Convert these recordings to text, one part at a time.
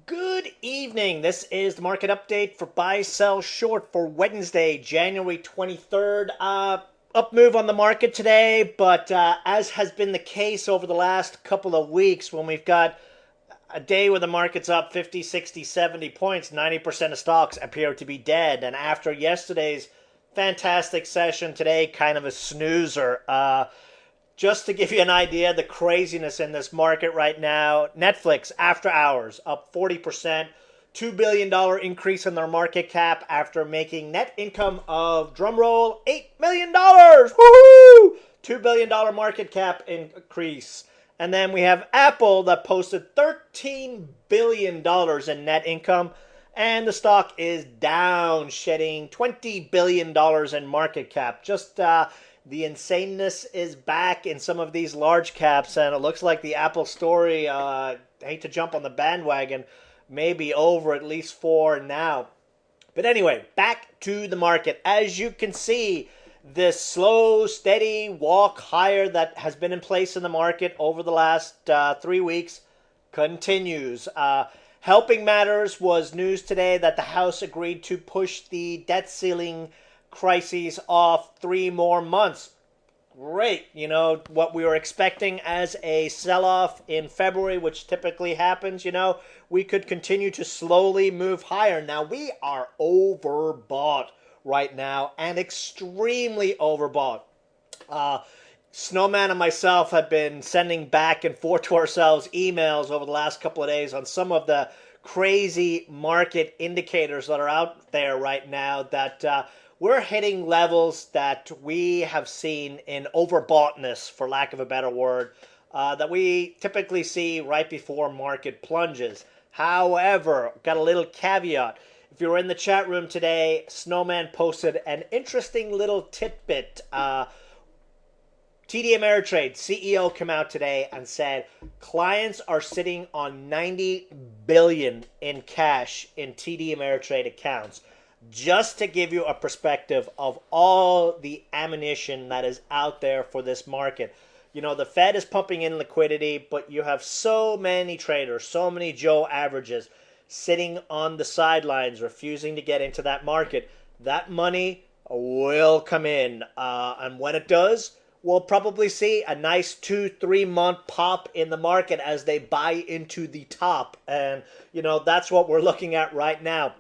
Good evening. This is the market update for buy, sell, short for Wednesday, January 23rd. Up move on the market today, but as has been the case over the last couple of weeks, when we've got a day where the market's up 50, 60, 70 points, 90% of stocks appear to be dead. And after yesterday's fantastic session today, kind of a snoozer. Just to give you an idea, the craziness in this market right now, Netflix, after hours, up 40%, $2 billion increase in their market cap after making net income of, drumroll, $8 million. Woohoo! $2 billion market cap increase. And then we have Apple that posted $13 billion in net income. And the stock is down, shedding $20 billion in market cap. Just the insaneness is back in some of these large caps, and it looks like the Apple story, I hate to jump on the bandwagon, may be over, at least for now. But anyway, back to the market. As you can see, this slow, steady walk higher that has been in place in the market over the last 3 weeks continues. Helping matters was news today that the House agreed to push the debt ceiling crises off 3 more months. Great. You know, what we were expecting as a sell-off in February, which typically happens, we could continue to slowly move higher. Now, we are overbought right now, and extremely overbought. Snowman and myself have been sending back and forth to ourselves emails over the last couple of days on some of the crazy market indicators that are out there right now that we're hitting levels that we have seen in overboughtness, for lack of a better word, that we typically see right before market plunges. However, got a little caveat. If you were in the chat room today, Snowman posted an interesting little tidbit. TD Ameritrade CEO came out today and said clients are sitting on $90 billion in cash in TD Ameritrade accounts. Just to give you a perspective of all the ammunition that is out there for this market. The Fed is pumping in liquidity, but you have so many traders, so many Joe averages sitting on the sidelines, refusing to get into that market. That money will come in. And when it does, we'll probably see a nice 2-3 month pop in the market as they buy into the top. And, that's what we're looking at right now.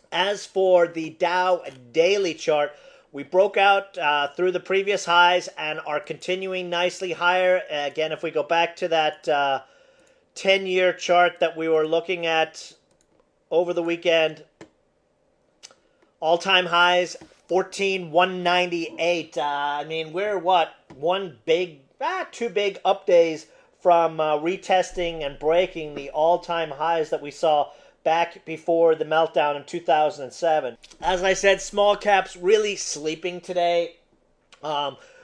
As for the Dow daily chart, we broke out through the previous highs and are continuing nicely higher. Again, if we go back to that 10-year chart that we were looking at over the weekend, all-time highs, 14,198. We're what? Two big up days from retesting and breaking the all-time highs that we saw back before the meltdown in 2007. As I said, small caps really sleeping today,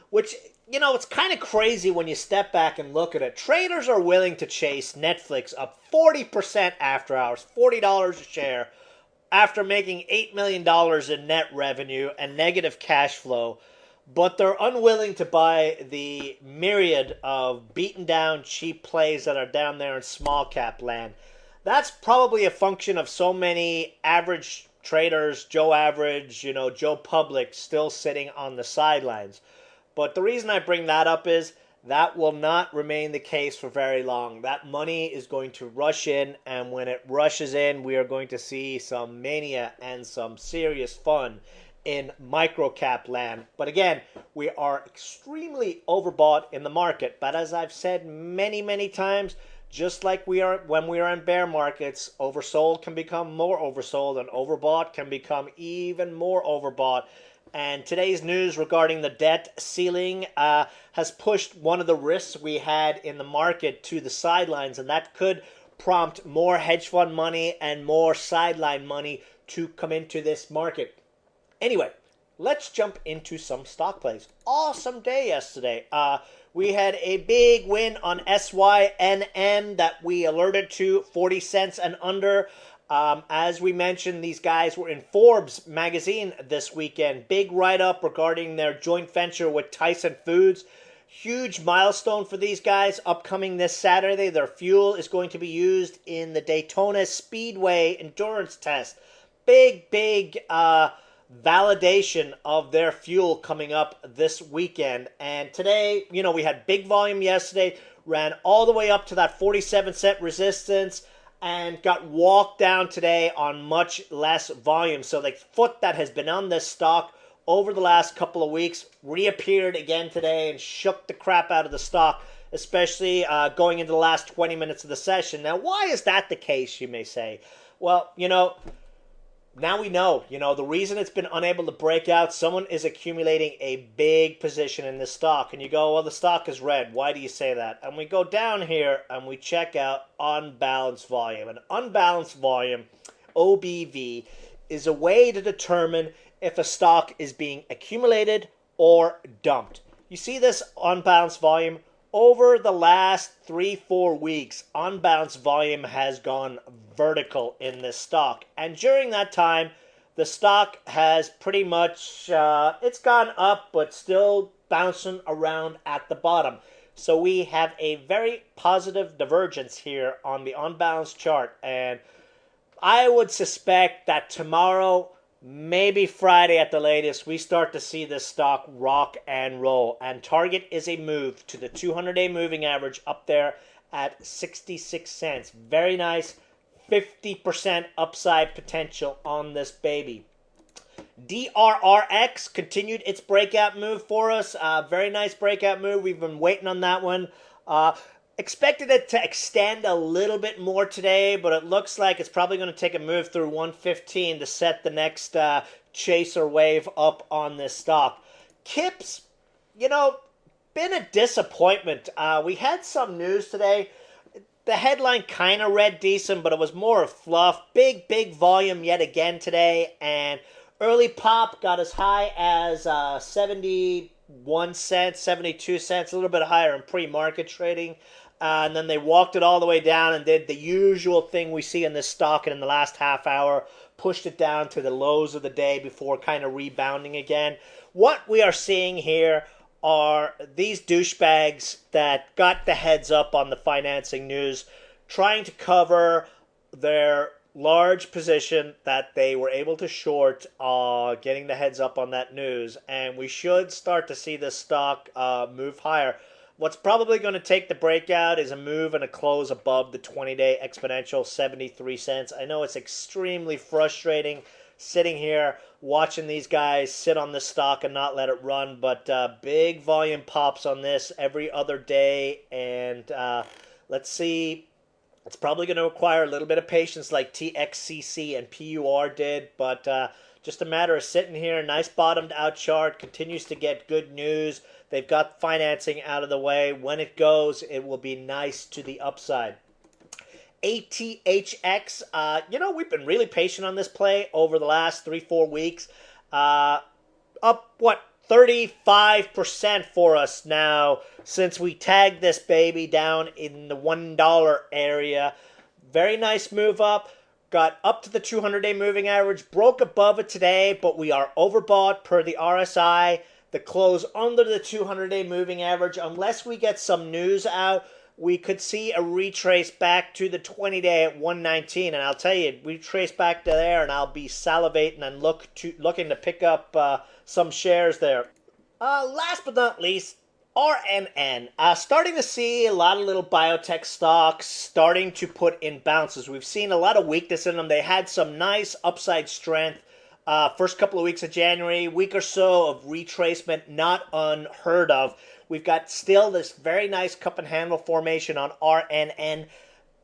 which, it's kind of crazy when you step back and look at it. Traders are willing to chase Netflix up 40% after hours, $40 a share, after making $8 million in net revenue and negative cash flow, but they're unwilling to buy the myriad of beaten down cheap plays that are down there in small cap land. That's probably a function of so many average traders, Joe Average, Joe Public, still sitting on the sidelines. But the reason I bring that up is that will not remain the case for very long. That money is going to rush in, and when it rushes in, we are going to see some mania and some serious fun in microcap land. But again, we are extremely overbought in the market. But as I've said many, many times, just like we are when we are in bear markets, oversold can become more oversold, and overbought can become even more overbought. And today's news regarding the debt ceiling has pushed one of the risks we had in the market to the sidelines, and that could prompt more hedge fund money and more sideline money to come into this market. Anyway, let's jump into some stock plays. Awesome day yesterday. We had a big win on SYNM that we alerted to, 40 cents and under. As we mentioned, these guys were in Forbes magazine this weekend. Big write-up regarding their joint venture with Tyson Foods. Huge milestone for these guys upcoming this Saturday. Their fuel is going to be used in the Daytona Speedway endurance test. Big validation of their fuel coming up this weekend. And today, we had big volume yesterday, ran all the way up to that 47-cent resistance and got walked down today on much less volume. So the foot that has been on this stock over the last couple of weeks reappeared again today and shook the crap out of the stock, especially going into the last 20 minutes of the session. Now, why is that the case, you may say? Well, now we know, the reason it's been unable to break out, someone is accumulating a big position in this stock. And you go, well, the stock is red. Why do you say that? And we go down here and we check out unbalanced volume. And unbalanced volume, OBV, is a way to determine if a stock is being accumulated or dumped. You see this unbalanced volume? Over the last 3-4 weeks, unbalanced volume has gone vertical in this stock. And during that time, the stock has pretty much, it's gone up, but still bouncing around at the bottom. So we have a very positive divergence here on the unbalanced chart. And I would suspect that tomorrow, maybe Friday at the latest, we start to see this stock rock and roll. And target is a move to the 200-day moving average up there at 66 cents. Very nice. 50% upside potential on this baby. DRRX continued its breakout move for us. Very nice breakout move. We've been waiting on that one. Expected it to extend a little bit more today, but it looks like it's probably going to take a move through 115 to set the next chaser wave up on this stock. Kips, been a disappointment. We had some news today. The headline kind of read decent, but it was more of fluff. Big volume yet again today, and early pop got as high as 71 cents, 72 cents, a little bit higher in pre-market trading. And then they walked it all the way down and did the usual thing we see in this stock, and in the last half hour pushed it down to the lows of the day before kind of rebounding again. What we are seeing here are these douchebags that got the heads up on the financing news, trying to cover their large position that they were able to short, getting the heads up on that news. And we should start to see this stock move higher. What's probably going to take the breakout is a move and a close above the 20-day exponential, 73 cents. I know it's extremely frustrating sitting here watching these guys sit on this stock and not let it run, but big volume pops on this every other day, and let's see. It's probably going to require a little bit of patience like TXCC and PUR did, but just a matter of sitting here. Nice bottomed out chart, continues to get good news. They've got financing out of the way. When it goes, it will be nice to the upside. ATHX, we've been really patient on this play over the last 3-4 weeks. Up, 35% for us now since we tagged this baby down in the $1 area. Very nice move up. Got up to the 200-day moving average. Broke above it today, but we are overbought per the RSI. The close under the 200-day moving average. Unless we get some news out, we could see a retrace back to the 20-day at 119. And I'll tell you, we trace back to there, and I'll be salivating and looking to pick up some shares there. Last but not least, RNN. Starting to see a lot of little biotech stocks starting to put in bounces. We've seen a lot of weakness in them. They had some nice upside strength first couple of weeks of January, week or so of retracement, not unheard of. We've got still this very nice cup and handle formation on RNN.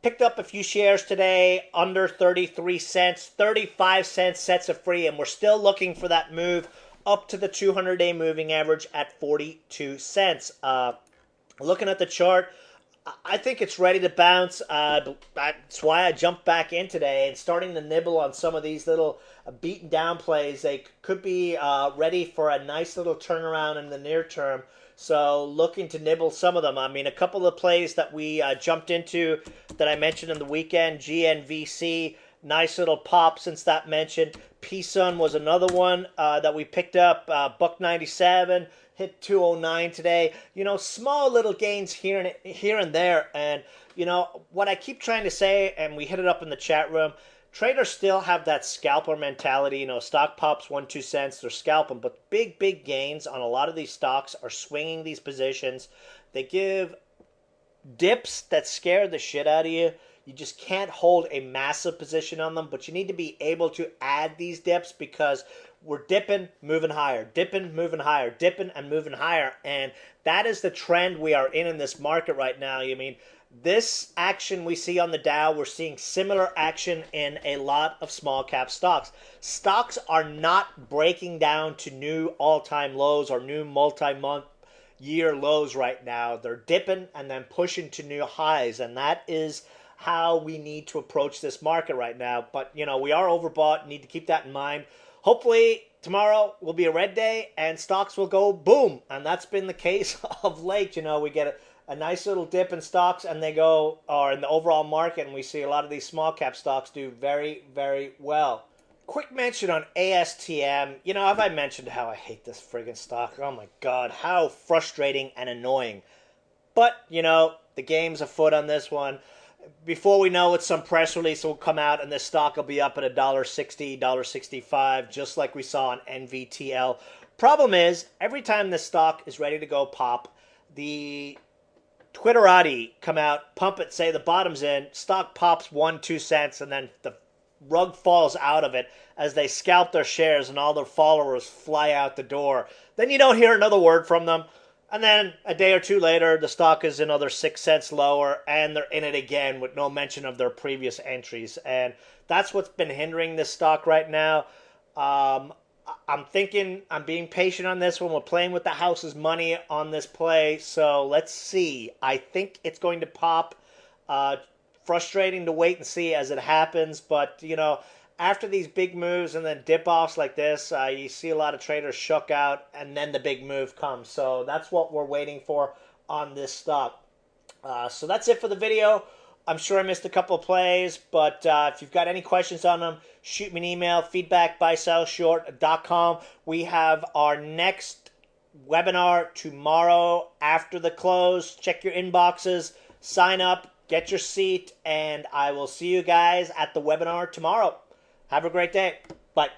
Picked up a few shares today, under 33 cents, 35 cents sets it free, and we're still looking for that move up to the 200-day moving average at 42 cents. Looking at the chart, I think it's ready to bounce. That's why I jumped back in today and starting to nibble on some of these little beaten down plays. They could be ready for a nice little turnaround in the near term. So looking to nibble some of them. I mean, a couple of plays that we jumped into that I mentioned in the weekend, GNVC, Nice little pop since that mention. P-Sun was another one that we picked up. Buck 97 hit 209 today. You know, small little gains here and there. And you know what I keep trying to say, and we hit it up in the chat room. Traders still have that scalper mentality. You know, stock pops 1-2 cents, they're scalping, but big gains on a lot of these stocks are swinging these positions. They give dips that scare the shit out of you. You just can't hold a massive position on them, but you need to be able to add these dips because we're dipping, moving higher, dipping, moving higher, dipping, and moving higher. And that is the trend we are in this market right now. I mean, this action we see on the Dow, we're seeing similar action in a lot of small cap stocks. Stocks are not breaking down to new all-time lows or new multi-month year lows right now. They're dipping and then pushing to new highs, and that is how we need to approach this market right now. But you know, we are overbought, need to keep that in mind. Hopefully tomorrow will be a red day and stocks will go boom, and that's been the case of late. You know, we get a nice little dip in stocks and they go, or in the overall market, and we see a lot of these small cap stocks do very well. Quick mention on ASTM. You know, have I mentioned how I hate this friggin' stock? Oh my god, how frustrating and annoying. But, you know, the game's afoot on this one. Before we know it, some press release will come out and this stock will be up at $1.60, $1.65, just like we saw on NVTL. Problem is, every time this stock is ready to go pop, the Twitterati come out, pump it, say the bottom's in, stock pops 1-2 cents, and then the rug falls out of it as they scalp their shares and all their followers fly out the door. Then you don't hear another word from them. And then a day or two later, the stock is another 6 cents lower, and they're in it again with no mention of their previous entries. And that's what's been hindering this stock right now. I'm thinking I'm being patient on this one. We're playing with the house's money on this play, so let's see. I think it's going to pop. Frustrating to wait and see as it happens, but you know, after these big moves and then dip-offs like this, you see a lot of traders shook out, and then the big move comes. So that's what we're waiting for on this stock. So that's it for the video. I'm sure I missed a couple of plays, but if you've got any questions on them, shoot me an email, feedback@buysellshort.com. We have our next webinar tomorrow after the close. Check your inboxes, sign up, get your seat, and I will see you guys at the webinar tomorrow. Have a great day. Bye.